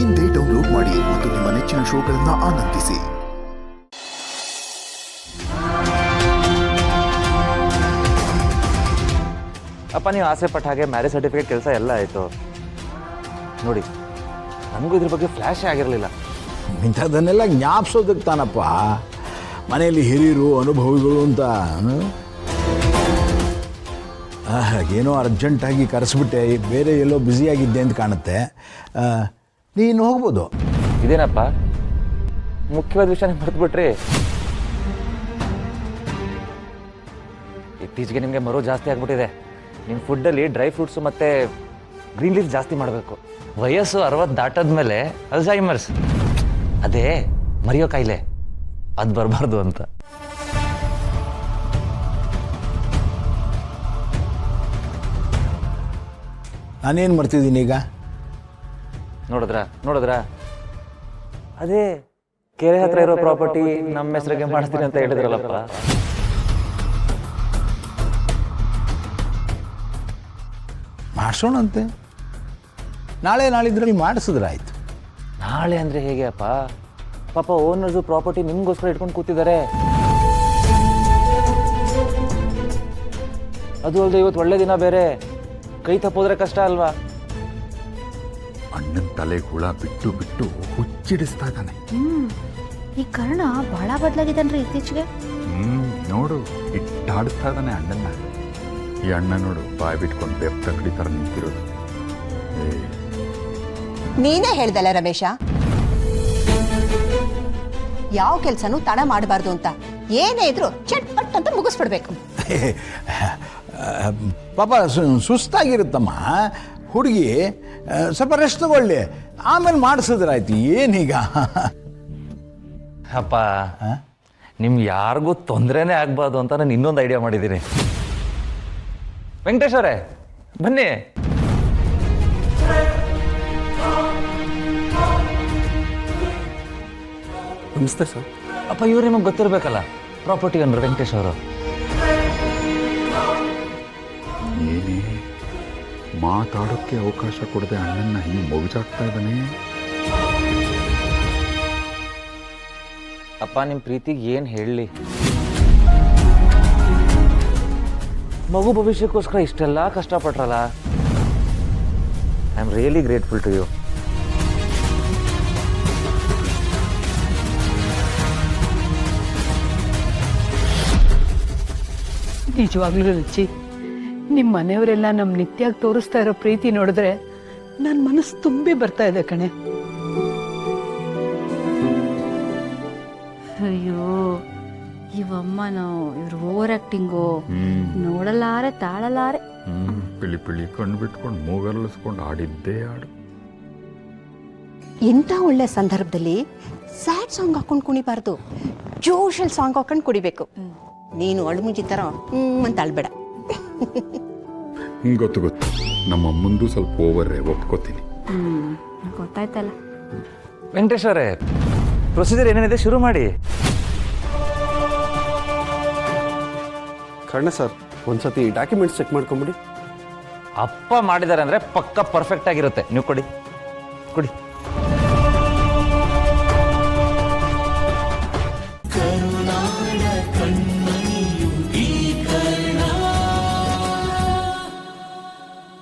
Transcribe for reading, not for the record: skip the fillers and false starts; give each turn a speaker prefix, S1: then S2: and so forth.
S1: ಇಂದೇ ಡೌನ್ಲೋಡ್ ಮಾಡಿ ಮತ್ತು ನಿಮ್ಮ ನೆಚ್ಚಿನ ಶೋಗಳನ್ನು ಆನಂದಿಸಿ.
S2: ಅಪ್ಪ ನೀವು ಆಸೆ ಪಟ್ಟ ಹಾಗೆ ಮ್ಯಾರೇಜ್ ಸರ್ಟಿಫಿಕೇಟ್ ಕೆಲಸ ಎಲ್ಲ ಆಯಿತು ನೋಡಿ. ನಮಗೂ ಇದ್ರ ಬಗ್ಗೆ ಫ್ಲ್ಯಾಶೇ ಆಗಿರಲಿಲ್ಲ.
S3: ಇಂಥದ್ದನ್ನೆಲ್ಲ ಜ್ಞಾಪಿಸೋದಕ್ಕೆ ತಾನಪ್ಪ ಮನೆಯಲ್ಲಿ ಹಿರಿಯರು ಅನುಭವಿಗಳು ಅಂತ. ಏನೋ ಅರ್ಜೆಂಟಾಗಿ ಕರೆಸ್ಬಿಟ್ಟೆ, ಬೇರೆ ಎಲ್ಲೋ ಬ್ಯುಸಿಯಾಗಿದ್ದೆ ಅಂತ ಕಾಣುತ್ತೆ. ನೀನು ಹೋಗ್ಬೋದು.
S2: ಇದೇನಪ್ಪ ಮುಖ್ಯವಾದ ವಿಷಯನ ಮರೆತುಬಿಟ್ರಿ. ಇತ್ತೀಚೆಗೆ ನಿಮಗೆ ಮರೋ ಜಾಸ್ತಿ ಆಗ್ಬಿಟ್ಟಿದೆ. ನಿಮ್ಮ ಫುಡ್ಡಲ್ಲಿ ಡ್ರೈ ಫ್ರೂಟ್ಸು ಮತ್ತು ಗ್ರೀನ್ ಲೀಫ್ ಜಾಸ್ತಿ ಮಾಡಬೇಕು. ವಯಸ್ಸು 60 ದಾಟದ್ಮೇಲೆ ಅಲ್ಝೈಮರ್ಸ್, ಅದೇ ಮರೆಯೋ ಕಾಯಿಲೆ, ಅದು ಬರಬಾರ್ದು ಅಂತ.
S3: ನಾನೇನು ಮಾಡ್ತಿದ್ದೀನಿ ಈಗ?
S2: ನೋಡಿದ್ರಾ ಅದೇ ಕೆರೆ ಹತ್ರ ಇರೋ ಪ್ರಾಪರ್ಟಿ ನಮ್ಮ ಹೆಸರಿಗೆ ಮಾಡಿಸ್ತೀನಿ ಅಂತ ಹೇಳಿದ್ರಲ್ಲಪ್ಪ.
S3: ಮಾಡಿಸೋಣಂತೆ. ನಾಳಿದ್ರಲ್ಲಿ ಮಾಡಿಸಿದ್ರಾಯ್ತು.
S2: ನಾಳೆ ಅಂದರೆ ಹೇಗೆ ಅಪ್ಪ? ಪಾಪ ಓನರ್ಸು ಪ್ರಾಪರ್ಟಿ ನಿಮಗೋಸ್ಕರ ಇಟ್ಕೊಂಡು ಕೂತಿದ್ದಾರೆ. ಅದು ಅಲ್ಲದೆ ಇವತ್ತು ಒಳ್ಳೆ ದಿನ ಬೇರೆ, ಕೈ ತಪ್ಪೋದ್ರೆ ಕಷ್ಟ ಅಲ್ವಾ?
S1: ಅಣ್ಣನ ತಲೆಗೆ ಹುಳ ಬಿಟ್ಟು ಬಿಟ್ಟು ಹುಚ್ಚಿಡಿಸ್ತಾ ಇದ್ದಾನೆ.
S4: ಈ ಕರ್ಣ ಬಹಳ ಬದಲಾಗಿದ್ದಾನ್ರಿ ಇತ್ತೀಚೆಗೆ.
S1: ನೋಡು, ಇಟ್ಟಾಡ್ತಾ ಇದ್ದಾನೆ ಅಣ್ಣನ್ನ. ಈ ಅಣ್ಣ ನೋಡು, ಬಾಯಿ ಬಿಟ್ಕೊಂಡು ಬೆಪ್ಪ ಕಡಿ ಥರ ನಿಂತಿರೋದು.
S5: ನೀನೇ ಹೇಳ್ದಲ್ಲ ರಮೇಶ, ಯಾವ ಕೆಲಸನೂ ತಡ ಮಾಡಬಾರ್ದು ಅಂತ. ಏನೇ ಇದ್ರು ಚಟ್ಪಟ್ ಅಂತ ಮುಗಿಸ್ಬಿಡ್ಬೇಕು.
S3: ಪಾಪ ಸುಸ್ತಾಗಿರುತ್ತಮ್ಮ ಹುಡುಗಿ, ಸ್ವಲ್ಪ ರೆಸ್ಟ್ ತಗೊಳ್ಳಿ, ಆಮೇಲೆ ಮಾಡಿಸಿದ್ರಾಯ್ತು. ಏನೀಗ?
S2: ಅಪ್ಪ ನಿಮ್ಗೆ ಯಾರಿಗೂ ತೊಂದರೆನೇ ಆಗ್ಬಾರ್ದು ಅಂತ ನಾನು ಇನ್ನೊಂದು ಐಡಿಯಾ ಮಾಡಿದ್ದೀನಿ. ವೆಂಕಟೇಶ್ ಅವರೇ ಬನ್ನಿ.
S6: ನಮಸ್ತೆ ಸರ್.
S2: ಅಪ್ಪ ಇವ್ರು ನಿಮಗೆ ಗೊತ್ತಿರಬೇಕಲ್ಲ, ಪ್ರಾಪರ್ಟಿ ಓನರ್ ವೆಂಕಟೇಶ್ ಅವರು.
S1: ಏನೇ ಮಾತಾಡೋಕ್ಕೆ ಅವಕಾಶ ಕೊಡದೆ ಅಣ್ಣನ್ನ ಹಿಂಗೆ ಮೊಗಚಾಗ್ತಾ ಇದ್ದಾನೆ.
S2: ಅಪ್ಪ ನಿಮ್ಮ ಪ್ರೀತಿಗೆ ಏನು ಹೇಳಲಿ? ಮಗು ಭವಿಷ್ಯಕ್ಕೋಸ್ಕರ ಇಷ್ಟೆಲ್ಲ ಕಷ್ಟಪಟ್ರಲ್ಲ. I am really grateful to you.
S7: ನಿಜವಾಗ್ಲೂ ರುಚಿ, ನಿಮ್ಮ ಮನೆಯವರೆಲ್ಲ ನಮ್ಮ ನಿತ್ಯಾಗಿ ತೋರಿಸ್ತಾ ಇರೋ ಪ್ರೀತಿ ನೋಡಿದ್ರೆ ನನ್ನ ಮನಸ್ಸು ತುಂಬಿ ಬರ್ತಾ ಇದೆ ಕಣೆ.
S4: ಅಯ್ಯೋ ಇವಮ್ಮನೋ ಇವ್ರ ಓವರ್ ಆಕ್ಟಿಂಗು ನೋಡಲಾರೆ ತಾಳಲಾರೆ.
S1: ಪಿಳಿ ಕಣ್ಣು ಬಿಟ್ಕೊಂಡು ಮೂಗರ್ಲಿಸ್ಕೊಂಡು ಆಡಿದ್ದೇ ಆಡು.
S5: ಇಂಥ ಒಳ್ಳೆ ಸಂದರ್ಭದಲ್ಲಿ ಸ್ಯಾಡ್ ಸಾಂಗ್ ಹಾಕೊಂಡು ಕುಣಿಬಾರ್ದು, ಜೋಶಲ್ ಸಾಂಗ್ ಹಾಕೊಂಡು ಕುಡಿಬೇಕು. ನೀನು ಅಳುಮುಂಜಿ ಥರ ಅಂತ ಅಳ್ಬೇಡ.
S1: ಗೊತ್ತು ನಮ್ಮ ಮುಂದೆ ಸ್ವಲ್ಪ ಓವರೇ, ಒಪ್ಕೋತೀನಿ.
S4: ಗೊತ್ತಾಯ್ತಲ್ಲ.
S2: ವೆಂಕಟೇಶ್ ಅವರೇ, ಪ್ರೊಸೀಜರ್ ಏನೇನಿದೆ ಶುರು ಮಾಡಿ.
S6: ಕರ್ಣ ಸರ್, ಒಂದ್ಸತಿ ಡಾಕ್ಯುಮೆಂಟ್ಸ್ ಚೆಕ್ ಮಾಡ್ಕೊಂಬಿಡಿ.
S2: ಅಪ್ಪ ಮಾಡಿದ್ದಾರೆ ಅಂದರೆ ಪಕ್ಕ ಪರ್ಫೆಕ್ಟ್ ಆಗಿರುತ್ತೆ. ನೀವು ಕೊಡಿ.